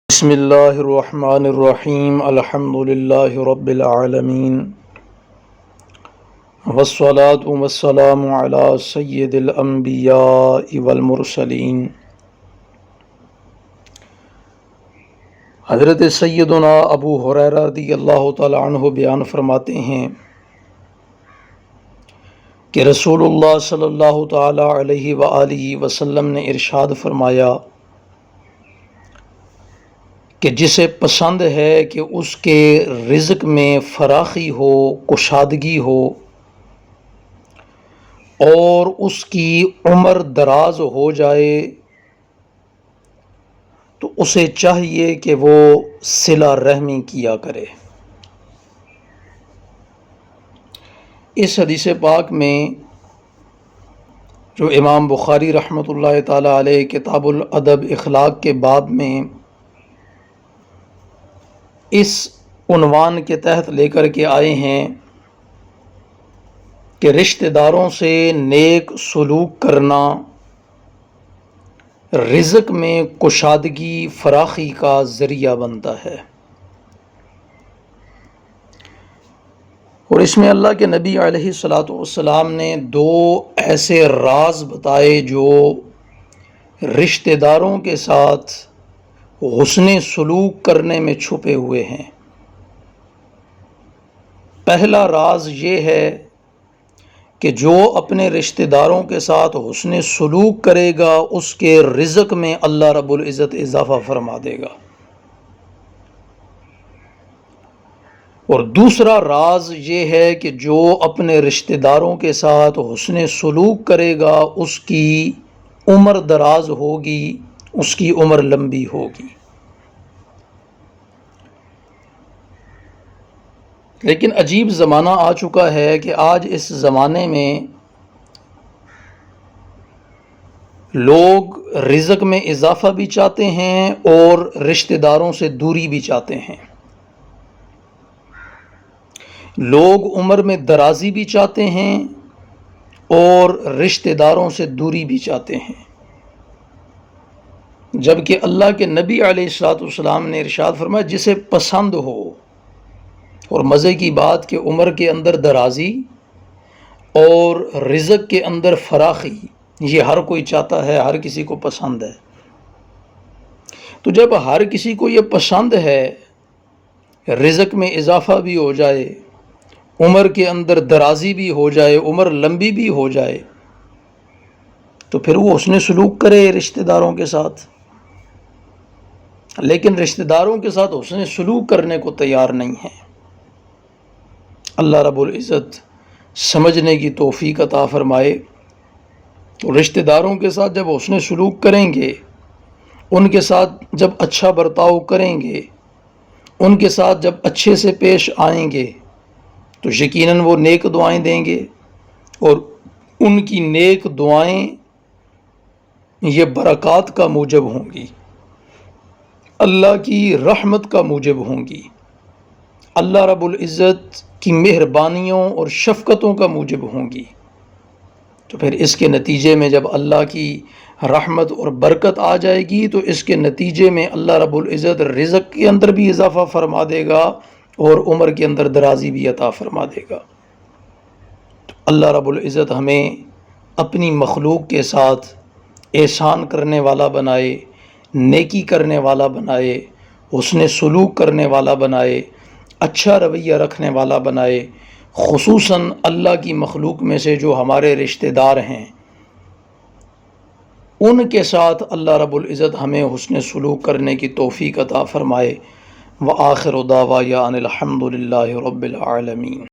بسم اللہ الرحمن الرحیم الحمد للہ رب العالمین والصلاة والسلام علی سید الانبیاء والمرسلین۔ حضرت سیدنا ابو ہریرہ رضی اللہ تعالی عنہ بیان فرماتے ہیں کہ رسول اللہ صلی اللہ تعالی علیہ وآلہ وسلم نے ارشاد فرمایا کہ جسے پسند ہے کہ اس کے رزق میں فراخی ہو، کشادگی ہو اور اس کی عمر دراز ہو جائے، تو اسے چاہیے کہ وہ صلہ رحمی کیا کرے۔ اس حدیث پاک میں جو امام بخاری رحمۃ اللہ تعالی علیہ کتاب الادب اخلاق کے باب میں اس عنوان کے تحت لے کر کے آئے ہیں کہ رشتہ داروں سے نیک سلوک کرنا رزق میں کشادگی فراخی کا ذریعہ بنتا ہے، اور اس میں اللہ کے نبی علیہ الصلاۃ والسلام نے دو ایسے راز بتائے جو رشتہ داروں کے ساتھ حسن سلوک کرنے میں چھپے ہوئے ہیں۔ پہلا راز یہ ہے کہ جو اپنے رشتہ داروں کے ساتھ حسن سلوک کرے گا اس کے رزق میں اللہ رب العزت اضافہ فرما دے گا، اور دوسرا راز یہ ہے کہ جو اپنے رشتہ داروں کے ساتھ حسن سلوک کرے گا اس کی عمر دراز ہوگی، اس کی عمر لمبی ہوگی۔ لیکن عجیب زمانہ آ چکا ہے کہ آج اس زمانے میں لوگ رزق میں اضافہ بھی چاہتے ہیں اور رشتہ داروں سے دوری بھی چاہتے ہیں، لوگ عمر میں درازی بھی چاہتے ہیں اور رشتہ داروں سے دوری بھی چاہتے ہیں، جبکہ اللہ کے نبی علیہ الصلوۃ والسلام نے ارشاد فرمایا جسے پسند ہو، اور مزے کی بات کہ عمر کے اندر درازی اور رزق کے اندر فراخی یہ ہر کوئی چاہتا ہے، ہر کسی کو پسند ہے۔ تو جب ہر کسی کو یہ پسند ہے رزق میں اضافہ بھی ہو جائے، عمر کے اندر درازی بھی ہو جائے، عمر لمبی بھی ہو جائے، تو پھر وہ حسن سلوک کرے رشتہ داروں کے ساتھ۔ لیکن رشتہ داروں کے ساتھ حسن سلوک کرنے کو تیار نہیں ہے۔ اللہ رب العزت سمجھنے کی توفیق عطا فرمائے۔ تو رشتہ داروں کے ساتھ جب حسن سلوک کریں گے، ان کے ساتھ جب اچھا برتاؤ کریں گے، ان کے ساتھ جب اچھے سے پیش آئیں گے، تو یقیناً وہ نیک دعائیں دیں گے، اور ان کی نیک دعائیں یہ برکات کا موجب ہوں گی، اللہ کی رحمت کا موجب ہوں گی، اللہ رب العزت کی مہربانیوں اور شفقتوں کا موجب ہوں گی۔ تو پھر اس کے نتیجے میں جب اللہ کی رحمت اور برکت آ جائے گی تو اس کے نتیجے میں اللہ رب العزت رزق کے اندر بھی اضافہ فرما دے گا اور عمر کے اندر درازی بھی عطا فرما دے گا۔ تو اللہ رب العزت ہمیں اپنی مخلوق کے ساتھ احسان کرنے والا بنائے، نیکی کرنے والا بنائے، حسن سلوک کرنے والا بنائے، اچھا رویہ رکھنے والا بنائے، خصوصاً اللہ کی مخلوق میں سے جو ہمارے رشتہ دار ہیں ان کے ساتھ اللہ رب العزت ہمیں حسن سلوک کرنے کی توفیق عطا فرمائے۔ وآخر دعوانا ان الحمد للہ رب العالمین۔